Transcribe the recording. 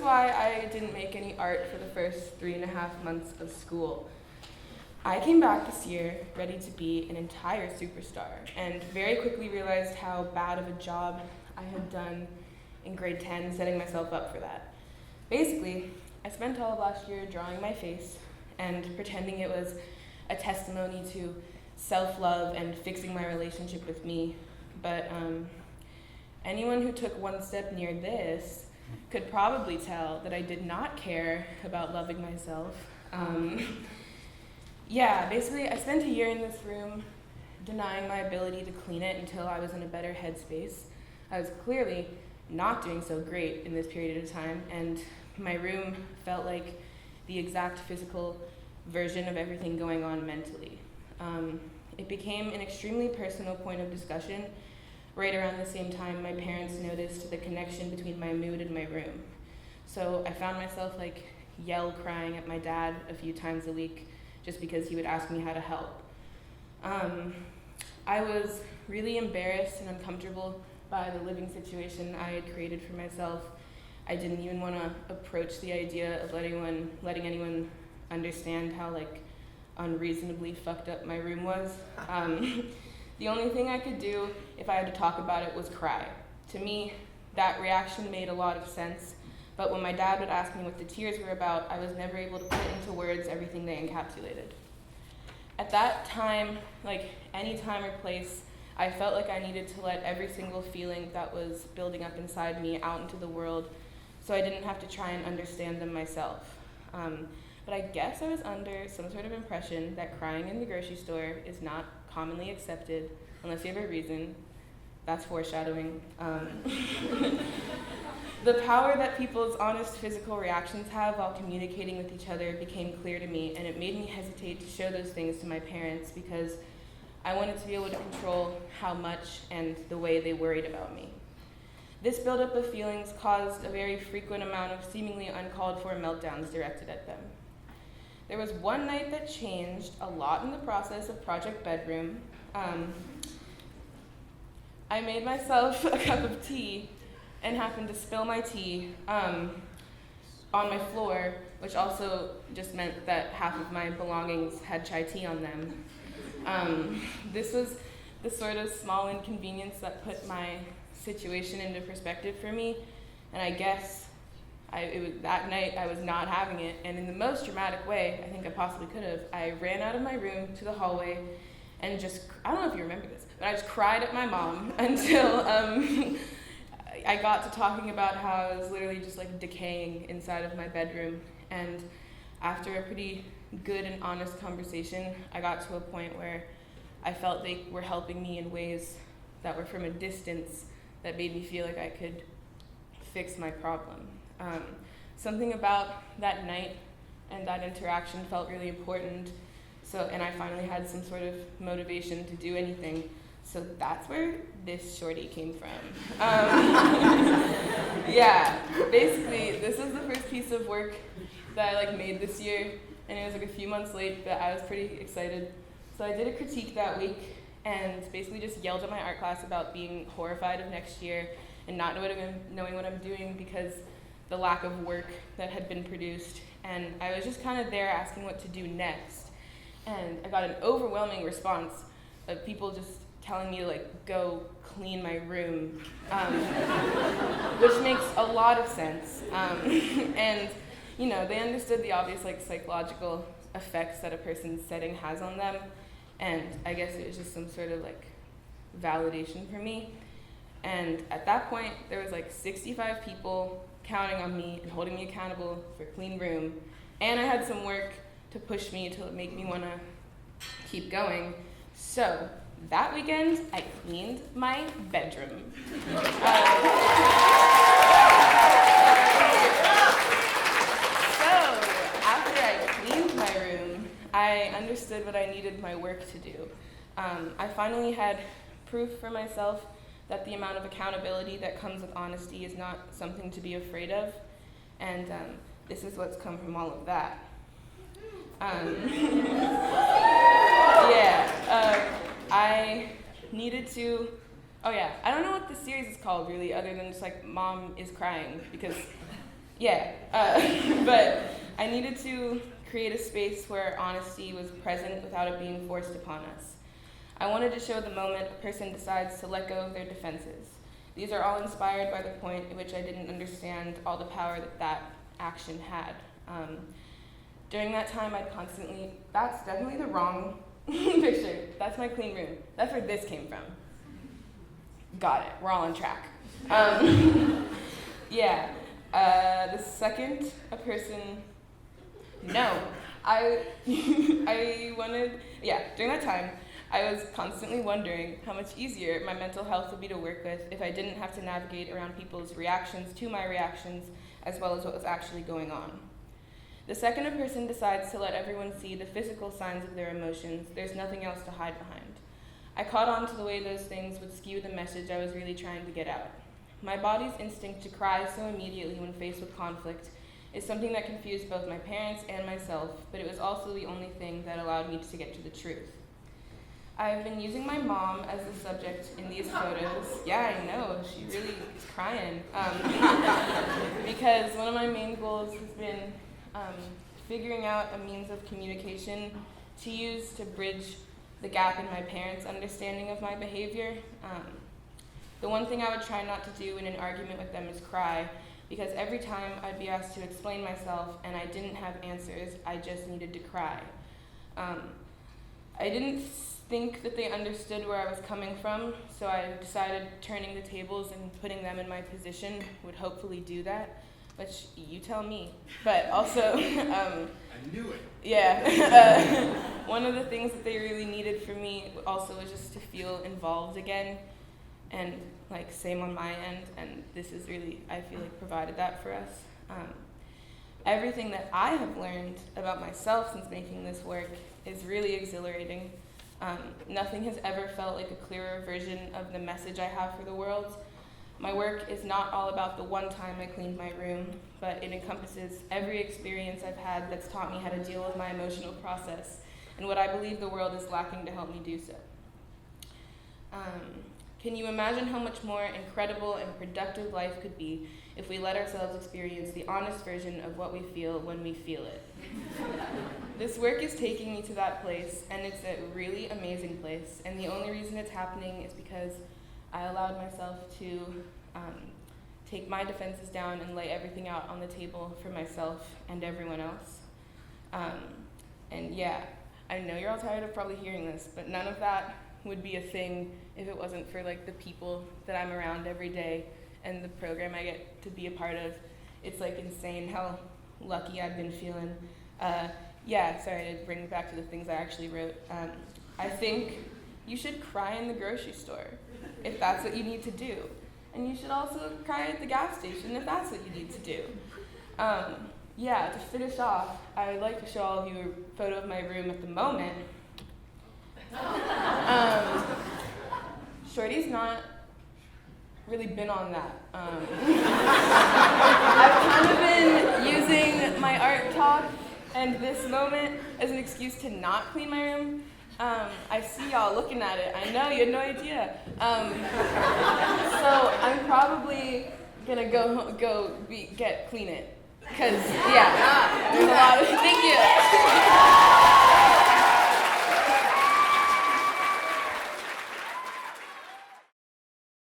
is why I didn't make any art for the first 3.5 months of school. I came back this year ready to be an entire superstar, and very quickly realized how bad of a job I had done in grade 10 setting myself up for that. Basically, I spent all of last year drawing my face and pretending it was a testimony to self-love and fixing my relationship with me, but anyone who took one step near this could probably tell that I did not care about loving myself. Basically, I spent a year in this room denying my ability to clean it until I was in a better headspace. I was clearly not doing so great in this period of time, and my room felt like the exact physical version of everything going on mentally. It became an extremely personal point of discussion right around the same time my parents noticed the connection between my mood and my room. So I found myself yell crying at my dad a few times a week just because he would ask me how to help. I was really embarrassed and uncomfortable by the living situation I had created for myself. I didn't even want to approach the idea of letting anyone understand how unreasonably fucked up my room was. The only thing I could do if I had to talk about it was cry. To me, that reaction made a lot of sense, but when my dad would ask me what the tears were about, I was never able to put into words everything they encapsulated. At that time, any time or place, I felt like I needed to let every single feeling that was building up inside me out into the world so I didn't have to try and understand them myself. But I guess I was under some sort of impression that crying in the grocery store is not commonly accepted unless you have a reason. That's foreshadowing. The power that people's honest physical reactions have while communicating with each other became clear to me, and it made me hesitate to show those things to my parents because I wanted to be able to control how much and the way they worried about me. This buildup of feelings caused a very frequent amount of seemingly uncalled for meltdowns directed at them. There was one night that changed a lot in the process of Project Bedroom. I made myself a cup of tea and happened to spill my tea on my floor, which also just meant that half of my belongings had chai tea on them. This was the sort of small inconvenience that put my situation into perspective for me, and I guess that night I was not having it, and in the most dramatic way I think I possibly could have, I ran out of my room to the hallway and I don't know if you remember this, but I just cried at my mom until I got to talking about how I was literally just decaying inside of my bedroom, and after a pretty good and honest conversation, I got to a point where I felt they were helping me in ways that were from a distance that made me feel like I could fix my problem. Something about that night and that interaction felt really important, and I finally had some sort of motivation to do anything. So that's where this shorty came from. Basically, this was the first piece of work that I made this year, and it was a few months late, but I was pretty excited. So I did a critique that week and basically just yelled at my art class about being horrified of next year and not knowing what I'm doing because the lack of work that had been produced. And I was just kind of there asking what to do next. And I got an overwhelming response of people just telling me to go clean my room, which makes a lot of sense. And they understood the obvious psychological effects that a person's setting has on them. And I guess it was just some sort of validation for me. And at that point, there was 65 people counting on me and holding me accountable for a clean room. And I had some work to push me to make me want to keep going. So that weekend, I cleaned my bedroom. After I cleaned my room, I understood what I needed my work to do. I finally had proof for myself that the amount of accountability that comes with honesty is not something to be afraid of, and this is what's come from all of that. I needed to, I don't know what this series is called really, other than just Mom is Crying, because Yeah, but I needed to create a space where honesty was present without it being forced upon us. I wanted to show the moment a person decides to let go of their defenses. These are all inspired by the point at which I didn't understand all the power that that action had. During that time, I'd constantly, that's definitely the wrong picture. That's my clean room. That's where this came from. Got it, we're all on track. Yeah, the second a person, no, during that time, I was constantly wondering how much easier my mental health would be to work with if I didn't have to navigate around people's reactions to my reactions, as well as what was actually going on. The second a person decides to let everyone see the physical signs of their emotions, there's nothing else to hide behind. I caught on to the way those things would skew the message I was really trying to get out. My body's instinct to cry so immediately when faced with conflict is something that confused both my parents and myself, but it was also the only thing that allowed me to get to the truth. I've been using my mom as the subject in these photos. Yeah, I know, she really is crying. Because one of my main goals has been figuring out a means of communication to use to bridge the gap in my parents' understanding of my behavior. The one thing I would try not to do in an argument with them is cry, because every time I'd be asked to explain myself and I didn't have answers, I just needed to cry. I didn't think that they understood where I was coming from, so I decided turning the tables and putting them in my position would hopefully do that, which you tell me. But also, I knew it. Yeah, one of the things that they really needed from me also was just to feel involved again, and like same on my end, and this is really, I feel like, provided that for us. Everything that I have learned about myself since making this work is really exhilarating. Nothing has ever felt like a clearer version of the message I have for the world. My work is not all about the one time I cleaned my room, but it encompasses every experience I've had that's taught me how to deal with my emotional process and what I believe the world is lacking to help me do so. Can you imagine how much more incredible and productive life could be if we let ourselves experience the honest version of what we feel when we feel it? This work is taking me to that place, and it's a really amazing place, and the only reason it's happening is because I allowed myself to take my defenses down and lay everything out on the table for myself and everyone else. And yeah, I know you're all tired of probably hearing this, but none of that would be a thing if it wasn't for like the people that I'm around every day and the program I get to be a part of. It's like insane how lucky I've been feeling. Sorry to bring back to the things I actually wrote. I think you should cry in the grocery store if that's what you need to do. And you should also cry at the gas station if that's what you need to do. To finish off, I would like to show all of you a photo of my room at the moment. Shorty's not really been on that. I've kind of been using my art talk and this moment as an excuse to not clean my room. I see y'all looking at it. I know, you had no idea. So I'm probably gonna clean it. Cause yeah, there's a lot of, thank you.